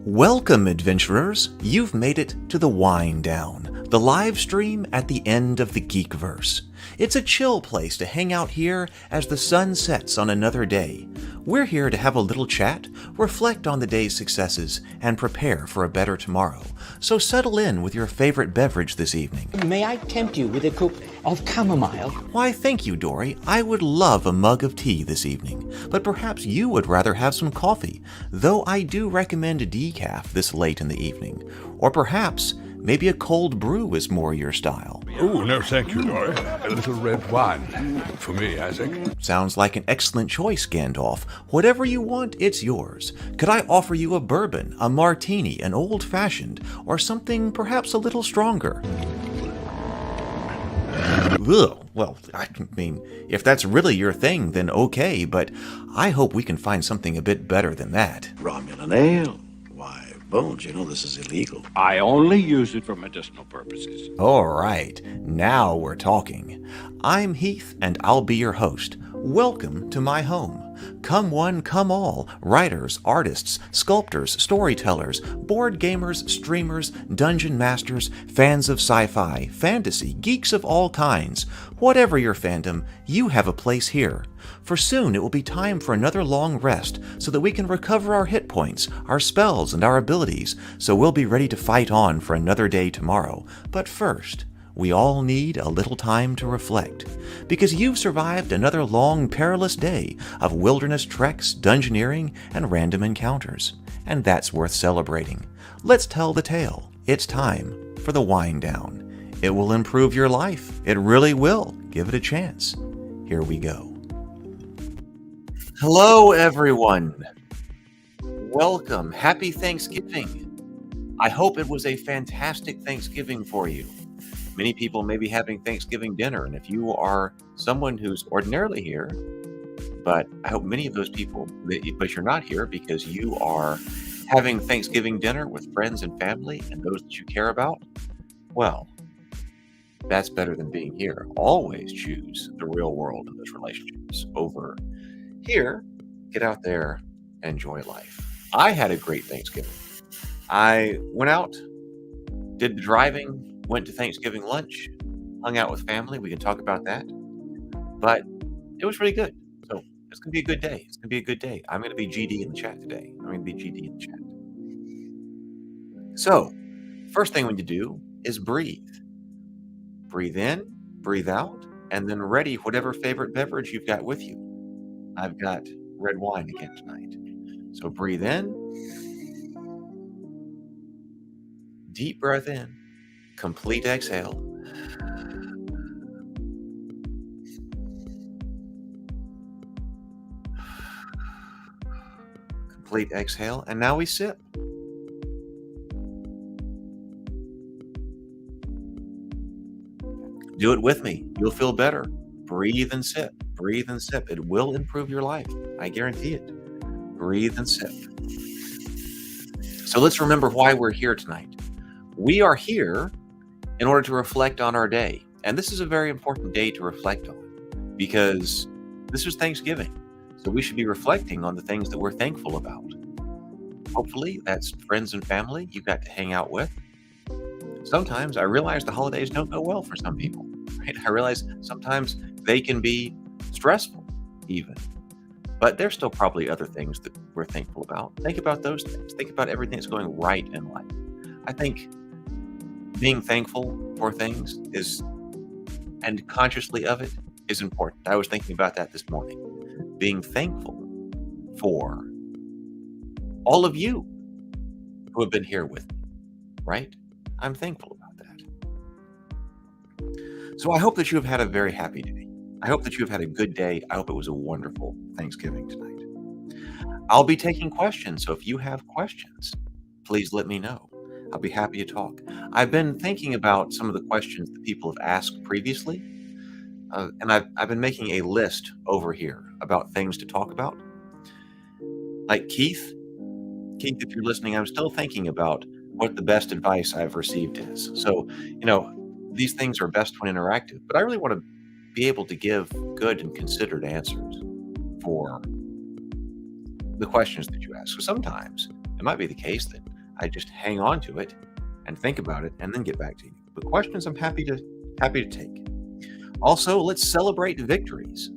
Welcome, adventurers! You've made it to the Wind Down, the live stream at the end of the Geekverse. It's a chill place to hang out here as the sun sets on another day. We're here to have a little chat, reflect on the day's successes, and prepare for a better tomorrow. So settle in with your favorite beverage this evening. May I tempt you with a cup of chamomile? Why, thank you, Dory. I would love a mug of tea this evening, but perhaps you would rather have some coffee, though I do recommend a decaf this late in the evening. Or perhaps maybe a cold brew is more your style. Oh, no thank you, Dory. A little red wine. For me, I think. Sounds like an excellent choice, Gandalf. Whatever you want, it's yours. Could I offer you a bourbon, a martini, an old-fashioned, or something perhaps a little stronger? Ugh, well, I mean, if that's really your thing, then okay, but I hope we can find something a bit better than that. Romulan ale. Why, Bones, you know this is illegal. I only use it for medicinal purposes. All right, now we're talking. I'm Heath, and I'll be your host. Welcome to my home. Come one, come all, writers, artists, sculptors, storytellers, board gamers, streamers, dungeon masters, fans of sci-fi, fantasy, geeks of all kinds. Whatever your fandom, you have a place here. For soon it will be time for another long rest so that we can recover our hit points, our spells, and our abilities, so we'll be ready to fight on for another day tomorrow. But first, we all need a little time to reflect, because you've survived another long, perilous day of wilderness treks, dungeoneering, and random encounters, and that's worth celebrating. Let's tell the tale. It's time for the Wind Down. It will improve your life. It really will. Give it a chance. Here we go. Hello, everyone. Welcome. Happy Thanksgiving. I hope it was a fantastic Thanksgiving for you. Many people may be having Thanksgiving dinner, and if you are someone who's ordinarily here, but I hope many of those people, but you're not here because you are having Thanksgiving dinner with friends and family and those that you care about, well, that's better than being here. Always choose the real world in those relationships over here. Get out there and enjoy life. I had a great Thanksgiving. I went out, did the driving, went to Thanksgiving lunch, hung out with family. We can talk about that. But it was really good. So it's going to be a good day. It's going to be a good day. I'm going to be GD in the chat today. I'm going to be GD in the chat. So, first thing we need to do is breathe. Breathe in, breathe out, and then ready whatever favorite beverage you've got with you. I've got red wine again tonight. So breathe in. Deep breath in. Complete exhale. Complete exhale. And now we sip. Do it with me. You'll feel better. Breathe and sip. Breathe and sip. It will improve your life. I guarantee it. Breathe and sip. So let's remember why we're here tonight. We are here in order to reflect on our day. And this is a very important day to reflect on because this is Thanksgiving. So we should be reflecting on the things that we're thankful about. Hopefully that's friends and family you got to hang out with. Sometimes I realize the holidays don't go well for some people, right? I realize sometimes they can be stressful even, but there's still probably other things that we're thankful about. Think about those things. Think about everything that's going right in life. I think being thankful for things and consciously of it is important. I was thinking about that this morning. Being thankful for all of you who have been here with me, right? I'm thankful about that. So I hope that you have had a very happy day. I hope that you have had a good day. I hope it was a wonderful Thanksgiving tonight. I'll be taking questions, so if you have questions, please let me know. I'll be happy to talk. I've been thinking about some of the questions that people have asked previously, and I've been making a list over here about things to talk about. Like Keith, if you're listening, I'm still thinking about what the best advice I've received is. So, these things are best when interactive, but I really want to be able to give good and considered answers for the questions that you ask. So sometimes it might be the case that I just hang on to it and think about it and then get back to you. But questions I'm happy to take. Also, let's celebrate victories.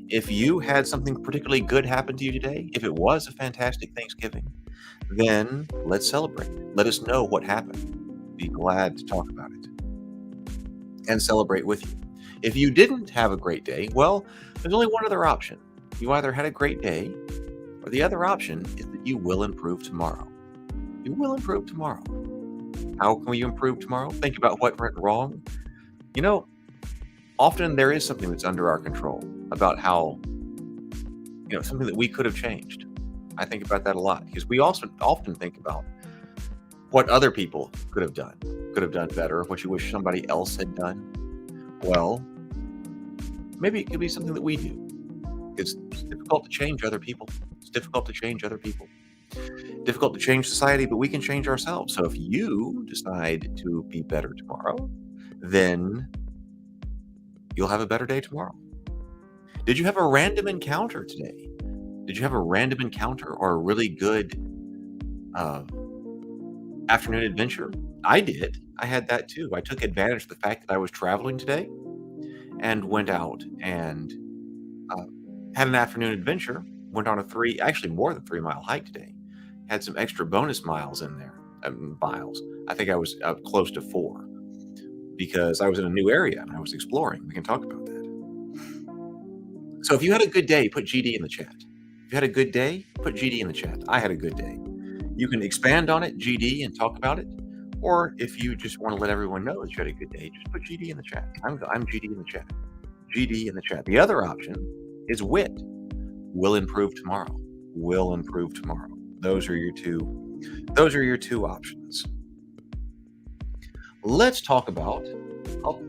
If you had something particularly good happen to you today, if it was a fantastic Thanksgiving, then let's celebrate. Let us know what happened. Be glad to talk about it and celebrate with you. If you didn't have a great day, well, there's only one other option. You either had a great day, or the other option is that you will improve tomorrow. You will improve tomorrow. How can we improve tomorrow? Think about what went wrong. You know, often there is something that's under our control about how, something that we could have changed. I think about that a lot because we also often think about what other people could have done better, what you wish somebody else had done. Well, maybe it could be something that we do. It's difficult to change other people. It's difficult to change other people. Difficult to change society, but we can change ourselves. So if you decide to be better tomorrow, then you'll have a better day tomorrow. Did you have a random encounter today? Did you have a random encounter or a really good afternoon adventure? I did. I had that too. I took advantage of the fact that I was traveling today and went out and had an afternoon adventure. Went on actually more than 3 mile hike today. Had some extra bonus miles in there. Miles. I think I was close to 4 because I was in a new area and I was exploring. We can talk about that. So if you had a good day, put GD in the chat. If you had a good day, put GD in the chat. I had a good day. You can expand on it, GD, and talk about it. Or if you just want to let everyone know that you had a good day, just put GD in the chat. I'm GD in the chat. GD in the chat. The other option is WIT. Will improve tomorrow. Will improve tomorrow. Those are your two options. Let's talk about,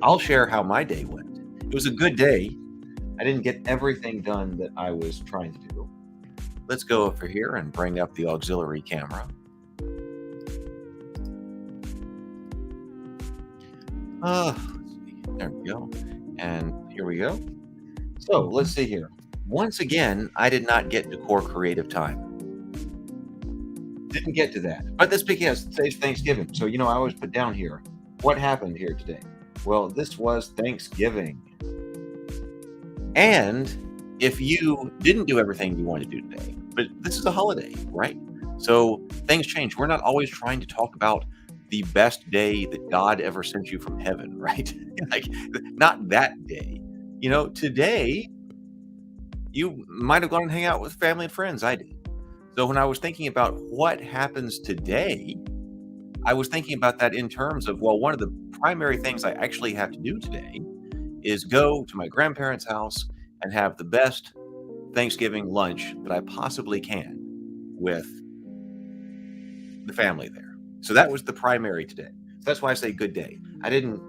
I'll share how my day went. It was a good day. I didn't get everything done that I was trying to do. Let's go over here and bring up the auxiliary camera. Let's see. There we go. And here we go. So let's see here. Once again, I did not get to core creative time. Didn't get to that. But that's because today's Thanksgiving. So, I always put down here, what happened here today? Well, this was Thanksgiving. And if you didn't do everything you wanted to do today, but this is a holiday, right? So things change. We're not always trying to talk about the best day that God ever sent you from heaven, right? Like, not that day. Today, you might have gone and hang out with family and friends. I did. So when I was thinking about what happens today, I was thinking about that in terms of, well, one of the primary things I actually have to do today is go to my grandparents' house and have the best Thanksgiving lunch that I possibly can with the family there. So that was the primary today. So that's why I say good day. I didn't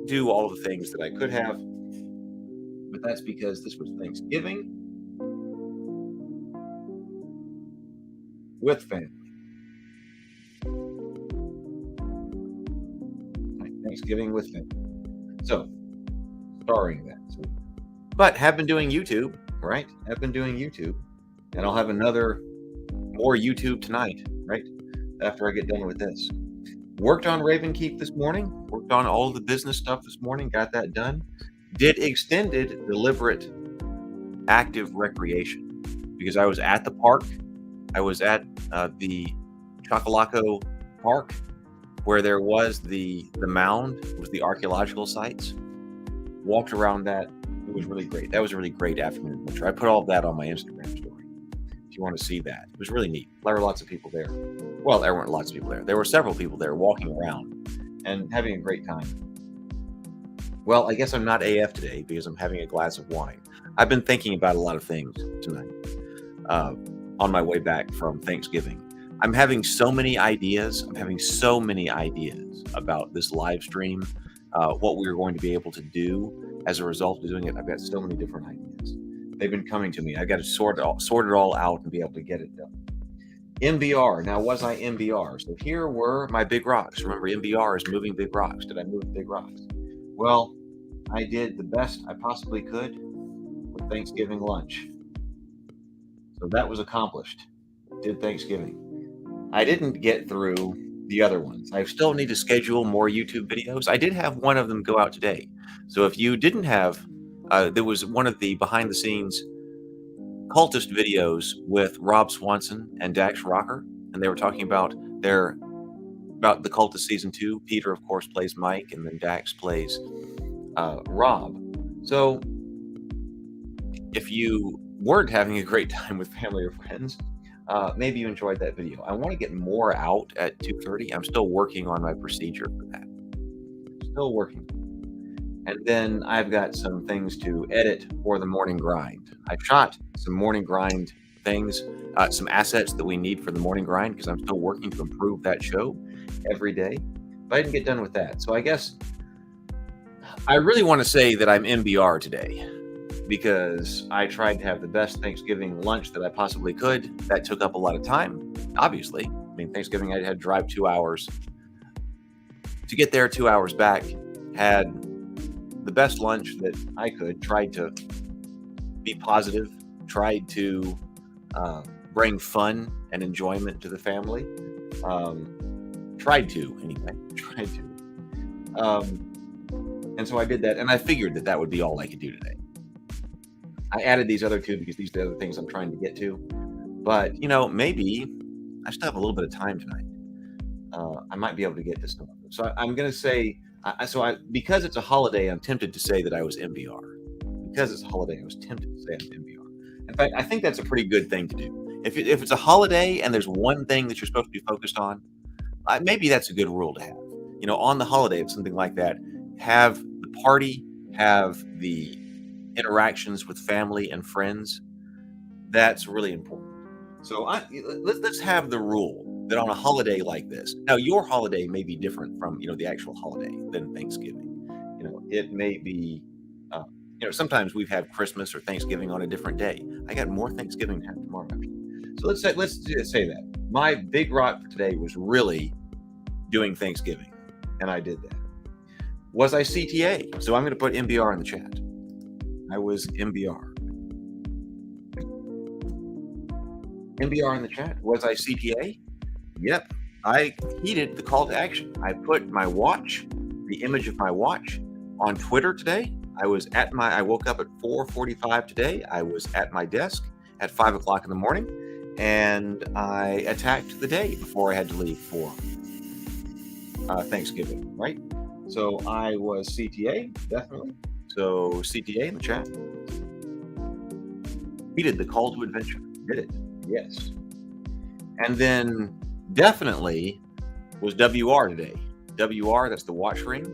do all the things that I could have, but that's because this was Thanksgiving with family. Thanksgiving with family. So, starring that. But have been doing YouTube, right? Have been doing YouTube. And I'll have more YouTube tonight, right? After I get done with this. Worked on Raven Keep this morning. Worked on all the business stuff this morning. Got that done. Did extended, deliberate, active recreation. Because I was at the park. I was at the Chocolaco Park, where there was the mound, it was the archaeological sites. Walked around that. It was really great. That was a really great afternoon adventure. I put all of that on my Instagram story if you want to see that. It was really neat. There were lots of people there. Well, there weren't lots of people there. There were several people there walking around and having a great time. Well, I guess I'm not AF today because I'm having a glass of wine. I've been thinking about a lot of things tonight on my way back from Thanksgiving. I'm having so many ideas. About this live stream, what we're going to be able to do as a result of doing it. I've got so many different ideas. They've been coming to me. I've got to sort it all out and be able to get it done. MBR. Now, was I MBR? So here were my big rocks. Remember, MBR is moving big rocks. Did I move big rocks? Well, I did the best I possibly could with Thanksgiving lunch. So that was accomplished. Did Thanksgiving. I didn't get through the other ones. I still need to schedule more YouTube videos. I did have one of them go out today. So if you didn't have, there was one of the behind the scenes cultist videos with Rob Swanson and Dax Rocker, and they were talking about the Cultist season 2. Peter, of course, plays Mike, and then Dax plays Rob. So if you weren't having a great time with family or friends, maybe you enjoyed that video. I want to get more out at 2:30. I'm still working on my procedure for that. Still working. And then I've got some things to edit for the morning grind. I shot some morning grind things, some assets that we need for the morning grind, because I'm still working to improve that show every day. But I didn't get done with that. So I guess I really want to say that I'm MBR today, because I tried to have the best Thanksgiving lunch that I possibly could. That took up a lot of time, obviously. I mean, Thanksgiving, I had to drive 2 hours to get there, 2 hours back. Had the best lunch that I could, tried to be positive, tried to bring fun and enjoyment to the family. Tried to, anyway. Tried to. And so I did that, and I figured that that would be all I could do today. I added these other two because these are the other things I'm trying to get to. But, maybe I still have a little bit of time tonight. I might be able to get to some of them. So I'm going to say, because it's a holiday, I'm tempted to say that I was MBR. Because it's a holiday, I was tempted to say I'm MBR. In fact, I think that's a pretty good thing to do. If it's a holiday and there's one thing that you're supposed to be focused on, maybe that's a good rule to have. On the holiday of something like that, have the party, have the interactions with family and friends. That's really important. So let's have the rule that on a holiday like this, now your holiday may be different from the actual holiday than Thanksgiving. It may be sometimes we've had Christmas or Thanksgiving on a different day. I got more Thanksgiving to have tomorrow. So let's just say that my big rock for today was really doing Thanksgiving, and I did that. Was I CTA? So I'm going to put MBR in the chat. I was MBR. MBR in the chat. Was I CTA? Yep. I heeded the call to action. I put my watch, the image of my watch, on Twitter today. I woke up at 4:45 today. I was at my desk at 5 o'clock in the morning, and I attacked the day before I had to leave for Thanksgiving, right? So I was CTA, definitely. So CTA in the chat. Heeded the call to adventure. Did it? Yes. And then definitely was WR today. WR, that's the watch ring.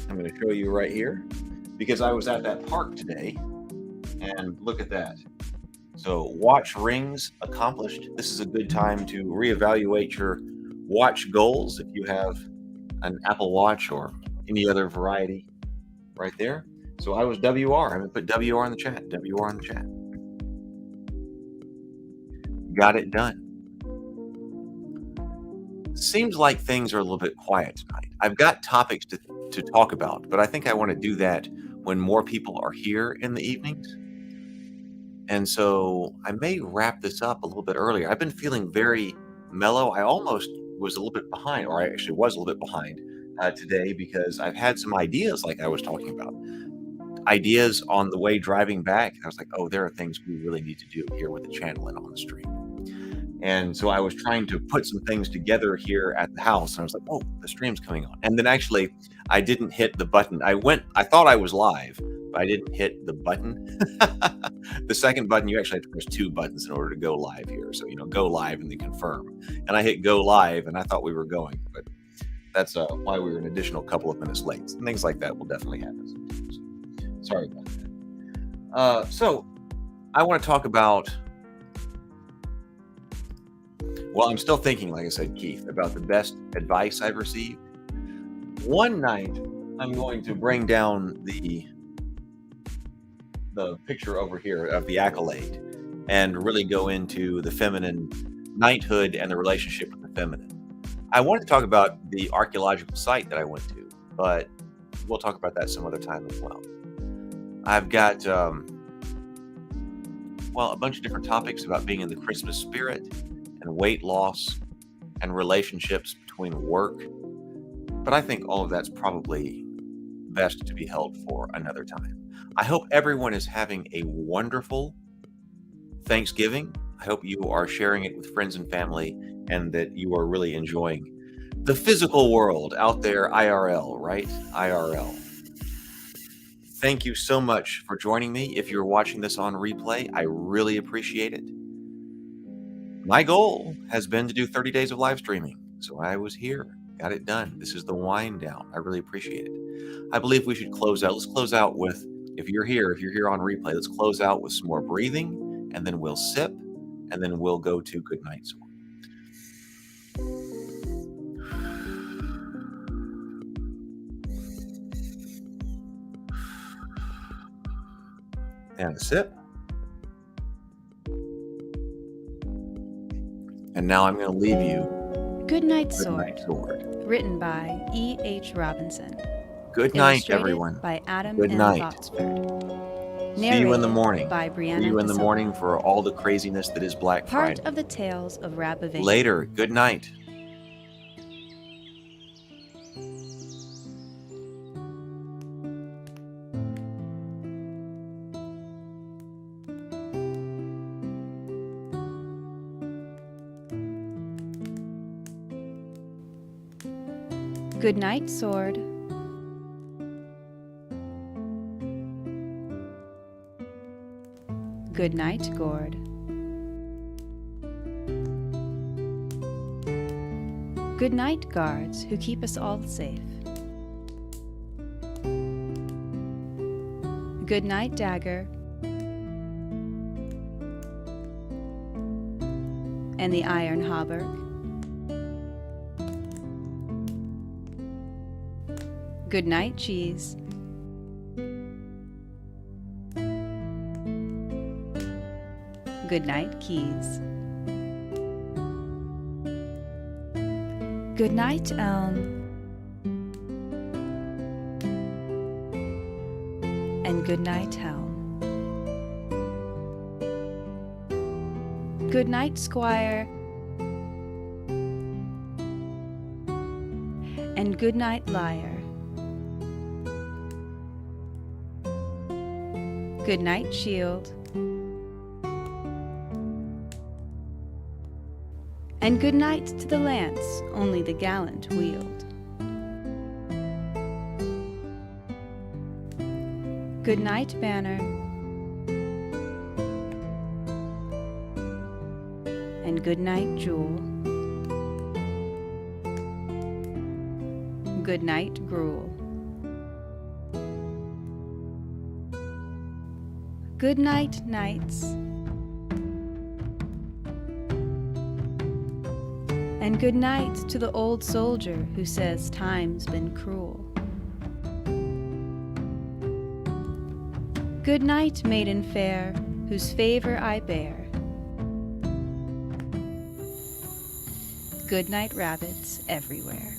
I'm going to show you right here because I was at that park today, and look at that. So watch rings accomplished. This is a good time to reevaluate your watch goals if you have an Apple Watch or any other variety right there. So I was WR. I'm going to put WR in the chat. WR in the chat. Got it done. Seems like things are a little bit quiet tonight. I've got topics to talk about, but I think I want to do that when more people are here in the evenings. And so I may wrap this up a little bit earlier. I've been feeling very mellow. I almost was a little bit behind, or I actually was a little bit behind today because I've had some ideas like I was talking about. Ideas on the way driving back. I was like, oh, there are things we really need to do here with the channel and on the stream. And so I was trying to put some things together here at the house. And I was like, oh, the stream's coming on. And then actually, I didn't hit the button. I thought I was live, but I didn't hit the button. The second button, you actually have to press 2 buttons in order to go live here. So, go live and then confirm. And I hit go live, and I thought we were going. But that's why we were an additional couple of minutes late. And things like that will definitely happen sometimes. Sorry about that. So I want to talk about, well, I'm still thinking, like I said, Keith, about the best advice I've received. One night, I'm going to bring down the picture over here of the accolade and really go into the feminine knighthood and the relationship with the feminine. I wanted to talk about the archaeological site that I went to, but we'll talk about that some other time as well. I've got well, a bunch of different topics about being in the Christmas spirit and weight loss and relationships between work. But I think all of that's probably best to be held for another time. I hope everyone is having a wonderful Thanksgiving. I hope you are sharing it with friends and family and that you are really enjoying the physical world out there, IRL, right? IRL. Thank you so much for joining me. If you're watching this on replay, I really appreciate it. My goal has been to do 30 days of live streaming. So I was here, got it done. This is the wind down. I really appreciate it. I believe we should close out. Let's close out with, if you're here on replay, let's close out with some more breathing, and then we'll sip, and then we'll go to good night. And a sip. And now I'm going to leave you. Good Night Good Sword. Night Sword. Written by E.H. Robinson. Good night, Illustrated everyone. by Adam Good M. night. Foxford. See you in the Narrated morning. by Brianna See you in the Casella. morning for all the craziness that is Black Part Friday. of the Tales of Rabavane. Later. Good night. Good Night Sword. Good Night Gourd. Good night, guards who keep us all safe. Good night, dagger. And the iron hauberk. Good night, cheese. Good night, keys. Good night, elm. And good night, helm. Good night, squire. And good night, liar. Good night, shield. And good night to the lance only the gallant wield. Good night, banner. And good night, jewel. Good night, gruel. Good night, knights. And good night to the old soldier who says time's been cruel. Good night, maiden fair, whose favor I bear. Good night, rabbits everywhere.